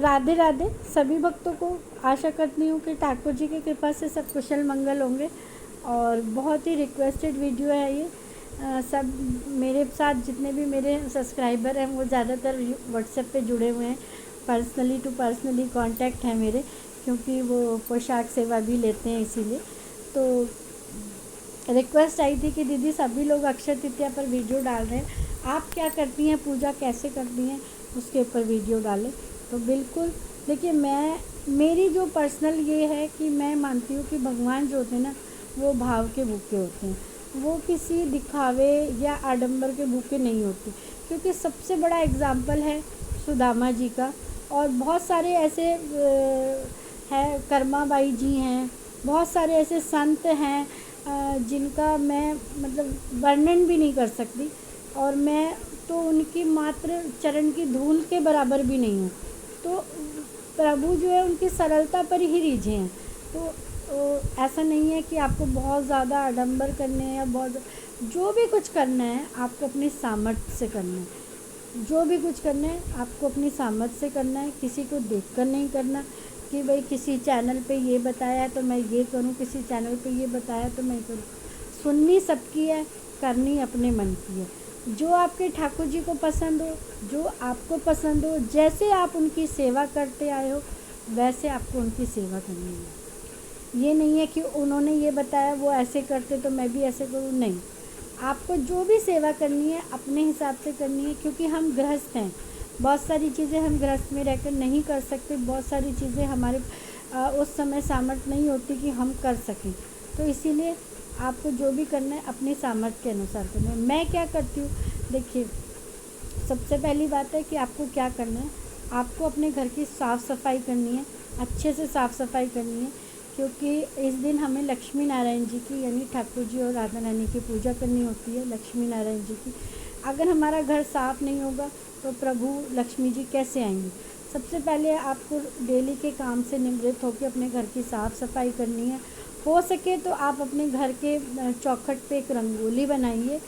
राधे राधे सभी भक्तों को। आशा करती हूँ कि ठाकुर जी की कृपा से सब कुशल मंगल होंगे। और बहुत ही रिक्वेस्टेड वीडियो है ये। सब मेरे साथ जितने भी मेरे सब्सक्राइबर हैं वो ज़्यादातर व्हाट्सएप पे जुड़े हुए हैं। पर्सनली टू पर्सनली कांटेक्ट है मेरे, क्योंकि वो पोशाक सेवा भी लेते हैं, इसीलिए तो रिक्वेस्ट आई थी कि दीदी सभी लोग अक्षय तृतीया पर वीडियो डाल रहे हैं, आप क्या करती हैं, पूजा कैसे करती हैं, उसके ऊपर वीडियो डालें। तो बिल्कुल देखिए, मेरी जो पर्सनल ये है कि मैं मानती हूँ कि भगवान जो होते हैं ना, वो भाव के भूखे होते हैं, वो किसी दिखावे या आडंबर के भूखे नहीं होते। क्योंकि सबसे बड़ा एग्जाम्पल है सुदामा जी का, और बहुत सारे ऐसे हैं, कर्माबाई जी हैं, बहुत सारे ऐसे संत हैं जिनका मैं मतलब वर्णन भी नहीं कर सकती, और मैं तो उनकी मात्र चरण की धूल के बराबर भी नहीं हूँ। तो प्रभु जो है उनकी सरलता पर ही रिझे हैं। तो ऐसा नहीं है कि आपको बहुत ज़्यादा आडंबर करने हैं, या बहुत जो भी कुछ करना है आपको अपनी सामर्थ्य से करना है। जो भी कुछ करना है आपको अपनी सामर्थ्य से करना है, किसी को देखकर नहीं करना कि भाई किसी चैनल पे ये बताया है तो मैं ये करूं, किसी चैनल पे ये बताया तो मैं करूं। सुननी सबकी है, करनी अपने मन की है। जो आपके ठाकुर जी को पसंद हो, जो आपको पसंद हो, जैसे आप उनकी सेवा करते आए हो वैसे आपको उनकी सेवा करनी है। ये नहीं है कि उन्होंने ये बताया वो ऐसे करते तो मैं भी ऐसे करूँ, नहीं। आपको जो भी सेवा करनी है अपने हिसाब से करनी है, क्योंकि हम गृहस्थ हैं। बहुत सारी चीज़ें हम गृहस्थ में रहकर नहीं कर सकते, बहुत सारी चीज़ें हमारे उस समय सामर्थ्य नहीं होती कि हम कर सकें। तो इसीलिए आपको जो भी करना है अपनी सामर्थ्य के अनुसार करना है। मैं क्या करती हूँ, देखिए सबसे पहली बात है कि आपको क्या करना है, आपको अपने घर की साफ़ सफाई करनी है, अच्छे से साफ़ सफाई करनी है। क्योंकि इस दिन हमें लक्ष्मी नारायण जी की यानी ठाकुर जी और राधा रानी की पूजा करनी होती है, लक्ष्मी नारायण जी की। अगर हमारा घर साफ़ नहीं होगा तो प्रभु लक्ष्मी जी कैसे आएंगे। सबसे पहले आपको डेली के काम से निवृत्त होकर अपने घर की साफ़ सफाई करनी है। हो सके तो आप अपने घर के चौखट पे एक रंगोली बनाइए।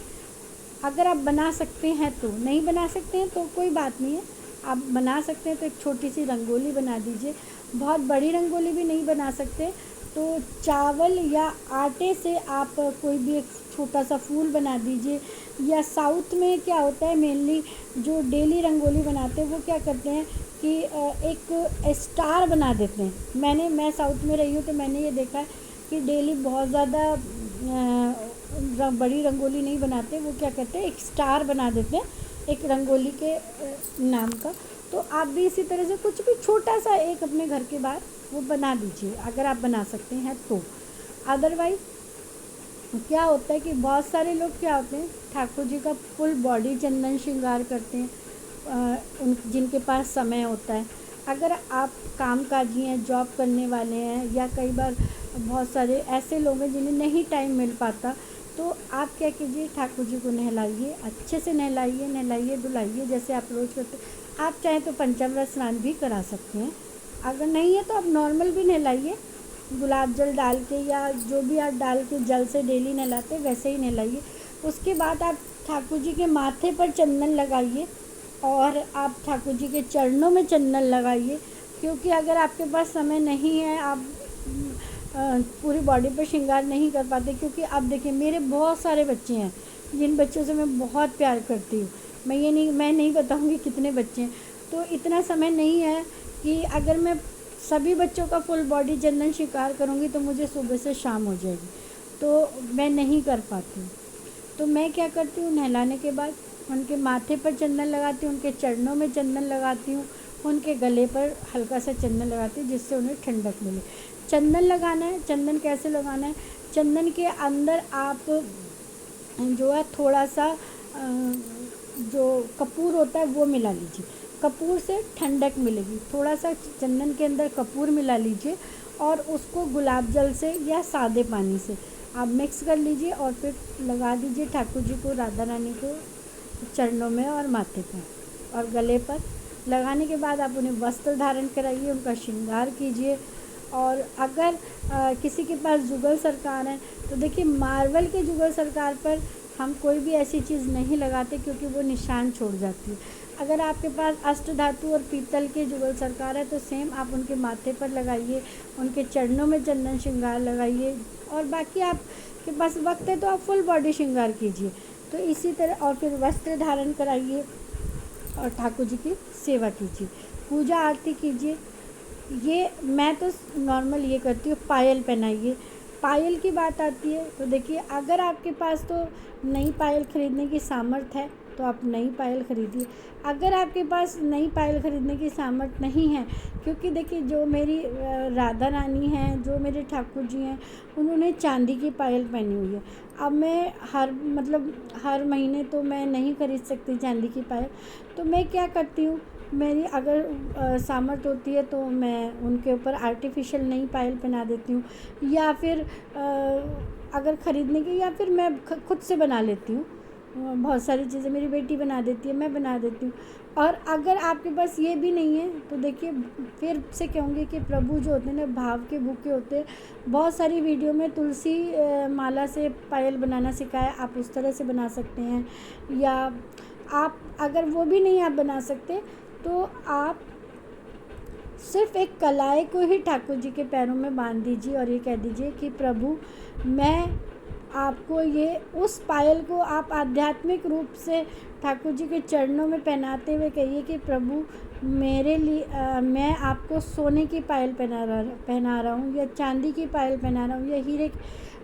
अगर आप बना सकते हैं तो, नहीं बना सकते हैं तो कोई बात नहीं है, आप बना सकते हैं तो एक छोटी सी रंगोली बना दीजिए। बहुत बड़ी रंगोली भी नहीं बना सकते तो चावल या आटे से आप कोई भी एक छोटा सा फूल बना दीजिए। या साउथ में क्या होता है, मेनली जो डेली रंगोली बनाते हैं वो क्या करते हैं कि एक स्टार बना देते हैं। मैं साउथ में रही हूँ तो मैंने ये देखा है कि डेली बहुत ज़्यादा बड़ी रंगोली नहीं बनाते, वो क्या करते हैं एक स्टार बना देते हैं एक रंगोली के नाम का। तो आप भी इसी तरह से कुछ भी छोटा सा एक अपने घर के बाहर वो बना दीजिए, अगर आप बना सकते हैं तो। अदरवाइज़ क्या होता है कि बहुत सारे लोग क्या होते हैं, ठाकुर जी का फुल बॉडी चंदन श्रृंगार करते हैं, जिनके पास समय होता है। अगर आप कामकाजी हैं, जॉब करने वाले हैं, या कई बार बहुत सारे ऐसे लोग हैं जिन्हें नहीं टाइम मिल पाता, तो आप क्या कीजिए, ठाकुर जी को नहलाइए, अच्छे से नहलाइए धुलाइए जैसे आप रोज़ करते। आप चाहें तो पंचामृत स्नान भी करा सकते हैं, अगर नहीं है तो आप नॉर्मल भी नहलाइए, गुलाब जल डाल के या जो भी आप डाल के जल से डेली नहलाते वैसे ही नहलाइए। उसके बाद आप ठाकुर जी के माथे पर चंदन लगाइए और आप ठाकुर जी के चरणों में चंदन लगाइए। क्योंकि अगर आपके पास समय नहीं है, आप पूरी बॉडी पर श्रृंगार नहीं कर पाते। क्योंकि आप देखिए, मेरे बहुत सारे बच्चे हैं जिन बच्चों से मैं बहुत प्यार करती हूँ। मैं नहीं बताऊँगी कितने बच्चे हैं, तो इतना समय नहीं है कि अगर मैं सभी बच्चों का फुल बॉडी चंदन श्रृंगार करूँगी तो मुझे सुबह से शाम हो जाएगी, तो मैं नहीं कर पाती। तो मैं क्या करती हूँ, नहलाने के बाद उनके माथे पर चंदन लगाती हूँ, उनके चरणों में चंदन लगाती हूँ, उनके गले पर हल्का सा चंदन लगाती हूँ जिससे उन्हें ठंडक मिले। चंदन लगाना है, चंदन कैसे लगाना है, चंदन के अंदर आप जो है थोड़ा सा जो कपूर होता है वो मिला लीजिए, कपूर से ठंडक मिलेगी। थोड़ा सा चंदन के अंदर कपूर मिला लीजिए और उसको गुलाब जल से या सादे पानी से आप मिक्स कर लीजिए और फिर लगा दीजिए ठाकुर जी को, राधा रानी को चरणों में और माथे पर और गले पर। लगाने के बाद आप उन्हें वस्त्र धारण कराइए, उनका श्रृंगार कीजिए। और अगर किसी के पास जुगल सरकार है तो देखिए, मार्बल के जुगल सरकार पर हम कोई भी ऐसी चीज़ नहीं लगाते क्योंकि वो निशान छोड़ जाती है। अगर आपके पास अष्ट धातु और पीतल के जुगल सरकार है तो सेम आप उनके माथे पर लगाइए, उनके चरणों में चंदन श्रृंगार लगाइए। और बाकी आपके पास वक्त है तो आप फुल बॉडी श्रृंगार कीजिए। तो इसी तरह और फिर वस्त्र धारण कराइए और ठाकुर जी की सेवा कीजिए, पूजा आरती कीजिए। ये मैं तो नॉर्मल ये करती हूँ, पायल पहनाइए। पायल की बात आती है तो देखिए, अगर आपके पास तो नई पायल ख़रीदने की सामर्थ्य है तो आप नई पायल ख़रीदिए। अगर आपके पास नई पायल ख़रीदने की सामर्थ्य नहीं है, क्योंकि देखिए जो मेरी राधा रानी हैं, जो मेरे ठाकुर जी हैं, उन्होंने चांदी की पायल पहनी हुई है। अब मैं हर महीने तो मैं नहीं खरीद सकती चांदी की पायल, तो मैं क्या करती हूँ, मेरी अगर सामर्थ्य होती है तो मैं उनके ऊपर आर्टिफिशियल नई पायल पहना देती हूँ, या फिर अगर ख़रीदने की, या फिर मैं खुद से बना लेती हूँ। बहुत सारी चीज़ें मेरी बेटी बना देती है, मैं बना देती हूँ। और अगर आपके पास ये भी नहीं है तो देखिए, फिर से कहूँगी कि प्रभु जो होते हैं ना, भाव के भूखे होते हैं। बहुत सारी वीडियो में तुलसी माला से पायल बनाना सिखाया, आप उस तरह से बना सकते हैं। या आप अगर वो भी नहीं आप बना सकते तो आप सिर्फ़ एक कलाई को ही ठाकुर जी के पैरों में बांध दीजिए और ये कह दीजिए कि प्रभु, मैं आपको ये उस पायल को आप आध्यात्मिक रूप से ठाकुर जी के चरणों में पहनाते हुए कहिए कि प्रभु, मेरे लिए मैं आपको सोने की पायल पहना रहा हूँ, या चांदी की पायल पहना रहा हूँ, या हीरे की।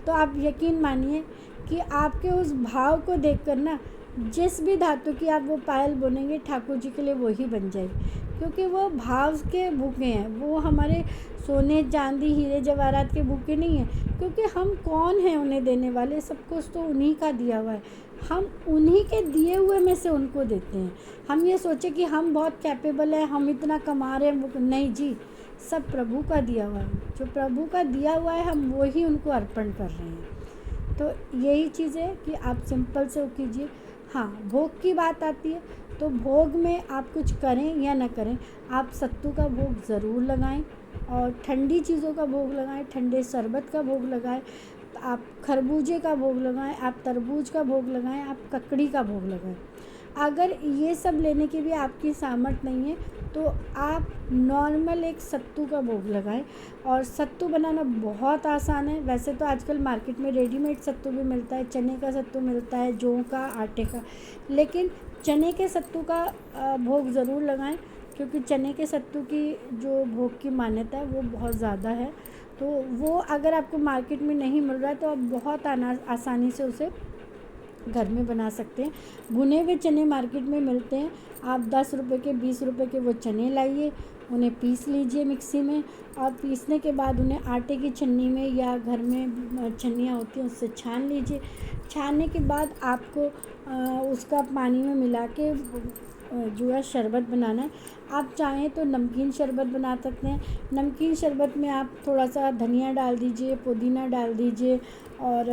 तो आप यकीन मानिए कि आपके उस भाव को देखकर ना, जिस भी धातु की आप वो पायल बुनेंगे, ठाकुर जी के लिए वही बन जाएगी। क्योंकि वो भाव के भूखे हैं, वो हमारे सोने चांदी हीरे जवाहरात के भूखे नहीं हैं। क्योंकि हम कौन हैं उन्हें देने वाले, सब कुछ तो उन्हीं का दिया हुआ है। हम उन्हीं के दिए हुए में से उनको देते हैं। हम ये सोचे कि हम बहुत कैपेबल हैं, हम इतना कमा रहे हैं, वो नहीं जी, सब प्रभु का दिया हुआ है। जो प्रभु का दिया हुआ है, हम वो ही उनको अर्पण कर रहे हैं। तो यही चीज़ है कि आप सिंपल से वो कीजिए। हाँ, भोग की बात आती है तो भोग में आप कुछ करें या ना करें, आप सत्तू का भोग ज़रूर लगाएं और ठंडी चीज़ों का भोग लगाएं, ठंडे शरबत का भोग लगाएं, आप खरबूजे का भोग लगाएं, आप तरबूज का भोग लगाएं, आप ककड़ी का भोग लगाएं। अगर ये सब लेने की भी आपकी सामर्थ्य नहीं है तो आप नॉर्मल एक सत्तू का भोग लगाएं। और सत्तू बनाना बहुत आसान है। वैसे तो आजकल मार्केट में रेडीमेड सत्तू भी मिलता है, चने का सत्तू मिलता है, जौ का, आटे का, लेकिन चने के सत्तू का भोग ज़रूर लगाएं, क्योंकि चने के सत्तू की जो भोग की मान्यता है वो बहुत ज़्यादा है। तो वो अगर आपको मार्केट में नहीं मिल रहा है तो आप बहुत आसानी से उसे घर में बना सकते हैं। भुने हुए चने मार्केट में मिलते हैं, आप 10 रुपये के 20 रुपये के वो चने लाइए, उन्हें पीस लीजिए मिक्सी में, और पीसने के बाद उन्हें आटे की छन्नी में या घर में छन्नियाँ होती हैं उससे छान लीजिए। छानने के बाद आपको उसका पानी में मिला के जो है शरबत बनाना है। आप चाहें तो नमकीन शरबत बना सकते हैं। नमकीन शरबत में आप थोड़ा सा धनिया डाल दीजिए, पुदीना डाल दीजिए और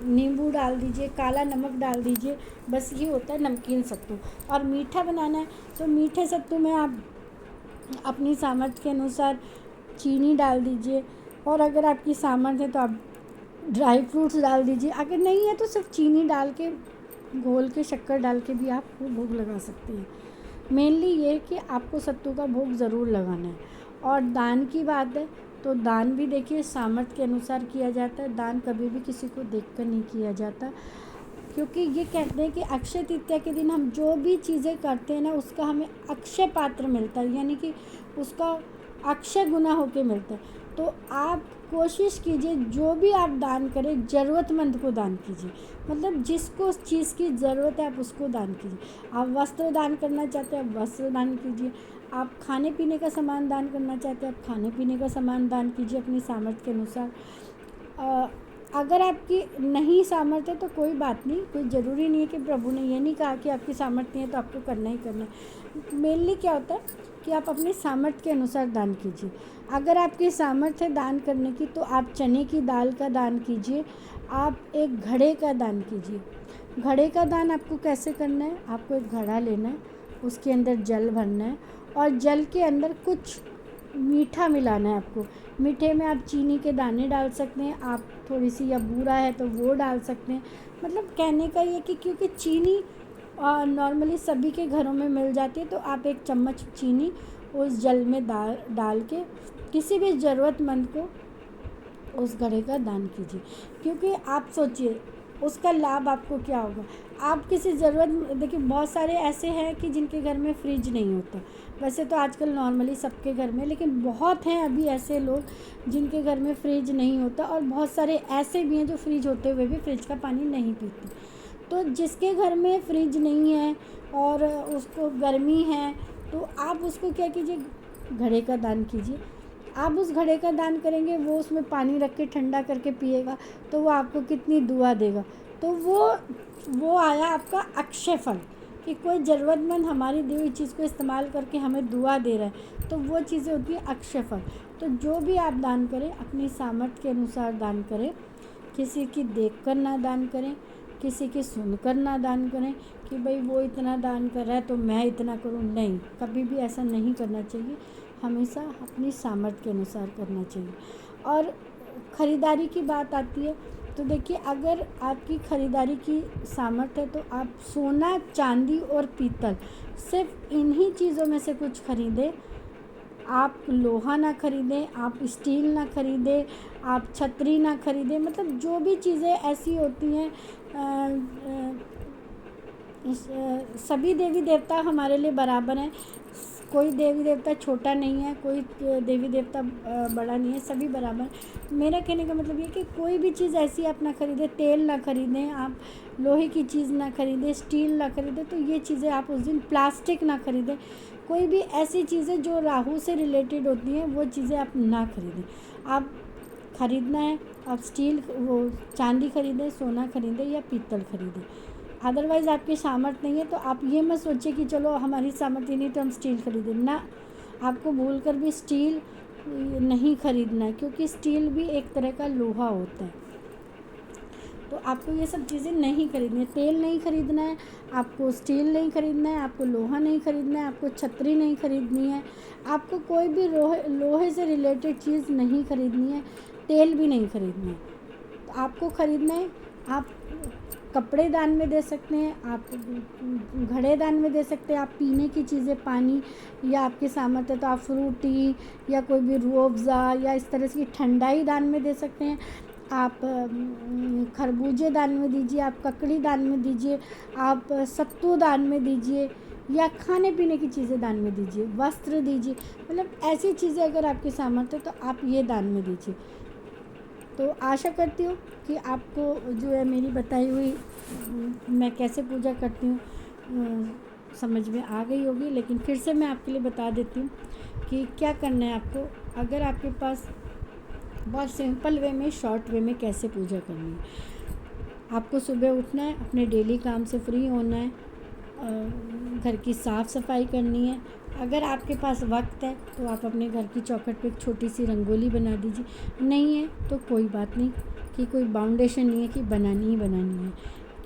नींबू डाल दीजिए, काला नमक डाल दीजिए, बस ये होता है नमकीन सत्तू। और मीठा बनाना है तो मीठे सत्तू में आप अपनी सामर्थ्य के अनुसार चीनी डाल दीजिए, और अगर आपकी सामर्थ्य है तो आप ड्राई फ्रूट्स डाल दीजिए। अगर नहीं है तो सिर्फ चीनी डाल के, घोल के, शक्कर डाल के भी आप वो भोग लगा सकते हैं। मेनली ये है कि आपको सत्तू का भोग ज़रूर लगाना है। और दान की बात है तो दान भी देखिए सामर्थ्य के अनुसार किया जाता है। दान कभी भी किसी को देखकर नहीं किया जाता, क्योंकि ये कहते हैं कि अक्षय तृतीया के दिन हम जो भी चीज़ें करते हैं ना, उसका हमें अक्षय पात्र मिलता है, यानी कि उसका अक्षय गुना होके मिलता है। तो आप कोशिश कीजिए जो भी आप दान करें, ज़रूरतमंद को दान कीजिए। मतलब जिसको उस चीज़ की ज़रूरत है आप उसको दान कीजिए। आप वस्त्र दान करना चाहते हैं, आप वस्त्र दान कीजिए। आप खाने पीने का सामान दान करना चाहते हैं, आप खाने पीने का सामान दान कीजिए अपनी सामर्थ्य के अनुसार। अगर आपकी नहीं सामर्थ्य है तो कोई बात नहीं, कोई ज़रूरी नहीं है कि प्रभु ने ये नहीं कहा कि आपकी सामर्थ्य नहीं है तो आपको करना ही करना है। मेनली क्या होता है कि आप अपने सामर्थ्य के अनुसार दान कीजिए। अगर आपकी सामर्थ्य है दान करने की तो आप चने की दाल का दान कीजिए, आप एक घड़े का दान कीजिए। घड़े का दान आपको कैसे करना है, आपको एक घड़ा लेना है, उसके अंदर जल भरना है और जल के अंदर कुछ मीठा मिलाना है आपको। मीठे में आप चीनी के दाने डाल सकते हैं, आप थोड़ी सी, या बूरा है तो वो डाल सकते हैं। मतलब कहने का ये कि क्योंकि चीनी नॉर्मली सभी के घरों में मिल जाती है। तो आप 1 चम्मच चीनी उस जल में डाल के किसी भी ज़रूरतमंद को उस घड़े का दान कीजिए। क्योंकि आप सोचिए उसका लाभ आपको क्या होगा। आप किसी देखिए बहुत सारे ऐसे हैं कि जिनके घर में फ्रिज नहीं होता। वैसे तो आजकल नॉर्मली सबके घर में, लेकिन बहुत हैं अभी ऐसे लोग जिनके घर में फ्रिज नहीं होता, और बहुत सारे ऐसे भी हैं जो फ्रिज होते हुए भी फ्रिज का पानी नहीं पीते। तो जिसके घर में फ्रिज नहीं है और उसको गर्मी है, तो आप उसको क्या कीजिए, घड़े का दान कीजिए। आप उस घड़े का दान करेंगे, वो उसमें पानी रख के ठंडा करके पिएगा, तो वो आपको कितनी दुआ देगा। तो वो आया आपका अक्षय फल, कि कोई ज़रूरतमंद हमारी दी हुई चीज़ को इस्तेमाल करके हमें दुआ दे रहा है, तो वो चीज़ें होती है अक्षय फल। तो जो भी आप दान करें अपनी सामर्थ्य के अनुसार दान करें। किसी की देखकर ना दान करें, किसी की सुनकर ना दान करें कि भाई वो इतना दान कर रहा है तो मैं इतना करूं। नहीं, कभी भी ऐसा नहीं करना चाहिए। हमेशा अपनी सामर्थ्य के अनुसार करना चाहिए। और ख़रीदारी की बात आती है, तो देखिए अगर आपकी ख़रीदारी की सामर्थ्य है तो आप सोना, चांदी और पीतल, सिर्फ इन्हीं चीज़ों में से कुछ खरीदें। आप लोहा ना खरीदें, आप स्टील ना खरीदें, आप छतरी ना खरीदें। मतलब जो भी चीज़ें ऐसी होती हैं, सभी देवी देवता हमारे लिए बराबर हैं। कोई देवी देवता छोटा नहीं है, कोई देवी देवता बड़ा नहीं है, सभी बराबर। मेरा कहने का मतलब ये कि कोई भी चीज़ ऐसी आप ना खरीदें, तेल ना खरीदें, आप लोहे की चीज़ ना खरीदें, स्टील ना खरीदें। तो ये चीज़ें आप उस दिन, प्लास्टिक ना खरीदें। कोई भी ऐसी चीज़ें जो राहु से रिलेटेड होती हैं वो चीज़ें आप ना खरीदें। आप खरीदना है आप स्टील, वो चांदी खरीदें, सोना खरीदें या पीतल खरीदें। अदरवाइज़ आपकी सामर्थ्य नहीं है तो आप ये मत सोचिए कि चलो हमारी सामर्थ्य नहीं तो हम स्टील खरीदें ना। आपको भूल कर भी स्टील नहीं खरीदना है, क्योंकि स्टील भी एक तरह का लोहा होता है। तो आपको ये सब चीज़ें नहीं खरीदनी है। तेल नहीं खरीदना है, आपको स्टील नहीं खरीदना है, आपको लोहा नहीं खरीदना है, आपको छतरी नहीं खरीदनी है, आपको कोई भी लोहे से रिलेटेड चीज़ नहीं खरीदनी है, तेल भी नहीं खरीदना है। तो आपको खरीदना है, आप कपड़े दान में दे सकते हैं, आप घड़े दान में दे सकते हैं, आप पीने की चीज़ें, पानी, या आपके सामर्थ्य तो आप फ्रूटी या कोई भी रूह अफ़ज़ा या इस तरह की ठंडाई दान में दे सकते हैं। आप खरबूजे दान में दीजिए, आप ककड़ी दान में दीजिए, आप सत्तू दान में दीजिए, या खाने पीने की चीज़ें दान में दीजिए, वस्त्र दीजिए। मतलब ऐसी चीज़ें अगर आपके सामर्थ्य तो आप ये दान में दीजिए। तो आशा करती हूँ कि आपको जो है मेरी बताई हुई मैं कैसे पूजा करती हूँ समझ में आ गई होगी। लेकिन फिर से मैं आपके लिए बता देती हूँ कि क्या करना है आपको। अगर आपके पास बहुत सिंपल वे में, शॉर्ट वे में कैसे पूजा करनी है। आपको सुबह उठना है, अपने डेली काम से फ्री होना है, घर की साफ़ सफाई करनी है। अगर आपके पास वक्त है तो आप अपने घर की चौखट पे एक छोटी सी रंगोली बना दीजिए। नहीं है तो कोई बात नहीं, कि कोई बाउंडेशन नहीं है कि बनानी ही बनानी है,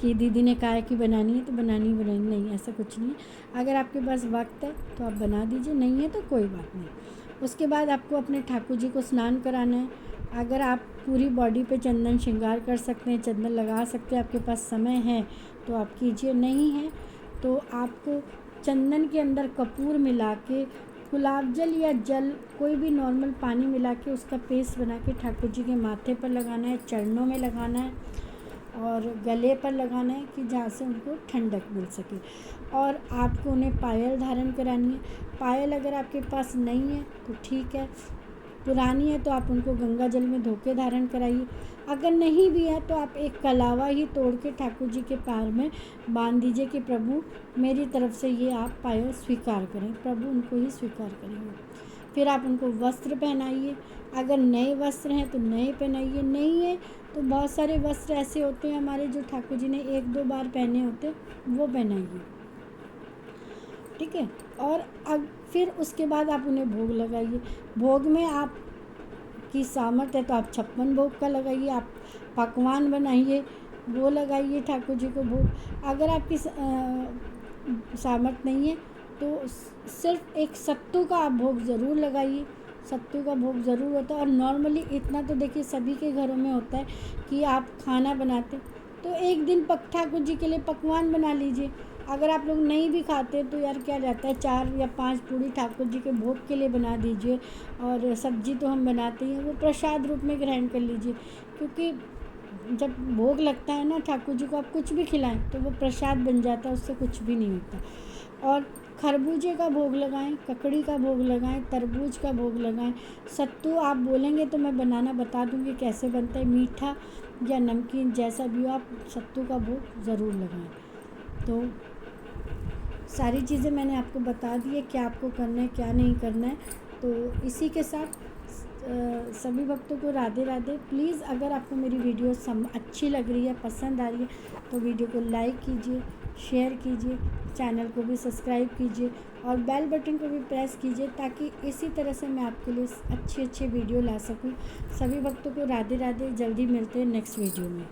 कि दीदी ने कहा है कि बनानी है तो बनानी ही बनानी, नहीं, ऐसा कुछ नहीं है। अगर आपके पास वक्त है तो आप बना दीजिए, नहीं है तो कोई बात नहीं। उसके बाद आपको अपने ठाकुर जी को स्नान कराना है। अगर आप पूरी बॉडी पे चंदन श्रृंगार कर सकते हैं, चंदन लगा सकते हैं, आपके पास समय है तो आप कीजिए। नहीं है तो आपको चंदन के अंदर कपूर मिला के, गुलाब जल या जल, कोई भी नॉर्मल पानी मिला के उसका पेस्ट बना के ठाकुर जी के माथे पर लगाना है, चरणों में लगाना है और गले पर लगाना है, कि जहाँ से उनको ठंडक मिल सके। और आपको उन्हें पायल धारण करानी है। पायल अगर आपके पास नहीं है तो ठीक है, पुरानी है तो आप उनको गंगा जल में धो के धारण कराइए। अगर नहीं भी है तो आप एक कलावा ही तोड़ के ठाकुर जी के पैर में बांध दीजिए कि प्रभु मेरी तरफ से ये आप पायल स्वीकार करें, प्रभु उनको ही स्वीकार करेंगे। फिर आप उनको वस्त्र पहनाइए। अगर नए वस्त्र हैं तो नए पहनाइए, नहीं है तो बहुत सारे वस्त्र ऐसे होते हैं हमारे जो ठाकुर जी ने 1-2 बार पहने होते, वो पहनाइए, ठीक है। और अब फिर उसके बाद आप उन्हें भोग लगाइए। भोग में आप की सामर्थ्य है तो आप 56 भोग का लगाइए, आप पकवान बनाइए, वो लगाइए ठाकुर जी को भोग। अगर आपकी सामर्थ्य नहीं है तो सिर्फ एक सत्तू का आप भोग ज़रूर लगाइए। सत्तू का भोग ज़रूर होता है। और नॉर्मली इतना तो देखिए सभी के घरों में होता है कि आप खाना बनाते तो एक दिन ठाकुर जी के लिए पकवान बना लीजिए। अगर आप लोग नहीं भी खाते तो यार क्या रहता है, 4 या 5 पूड़ी ठाकुर जी के भोग के लिए बना दीजिए, और सब्जी तो हम बनाते ही हैं, वो प्रसाद रूप में ग्रहण कर लीजिए। क्योंकि जब भोग लगता है ना ठाकुर जी को, आप कुछ भी खिलाएं तो वो प्रसाद बन जाता है, उससे कुछ भी नहीं होता। और खरबूजे का भोग लगाएं, ककड़ी का भोग लगाएं, तरबूज का भोग लगाएं। सत्तू आप बोलेंगे तो मैं बनाना बता दूंगी कैसे बनता है, मीठा या नमकीन जैसा भी हो, आप सत्तू का भोग ज़रूर लगाएं। तो सारी चीज़ें मैंने आपको बता दी है, क्या आपको करना है क्या नहीं करना है। तो इसी के साथ सभी भक्तों को राधे राधे। प्लीज़ अगर आपको मेरी वीडियो अच्छी लग रही है, पसंद आ रही है, तो वीडियो को लाइक कीजिए, शेयर कीजिए, चैनल को भी सब्सक्राइब कीजिए और बेल बटन को भी प्रेस कीजिए, ताकि इसी तरह से मैं आपके लिए अच्छी वीडियो ला सकूं। सभी भक्तों को राधे राधे। जल्दी मिलते हैं नेक्स्ट वीडियो में।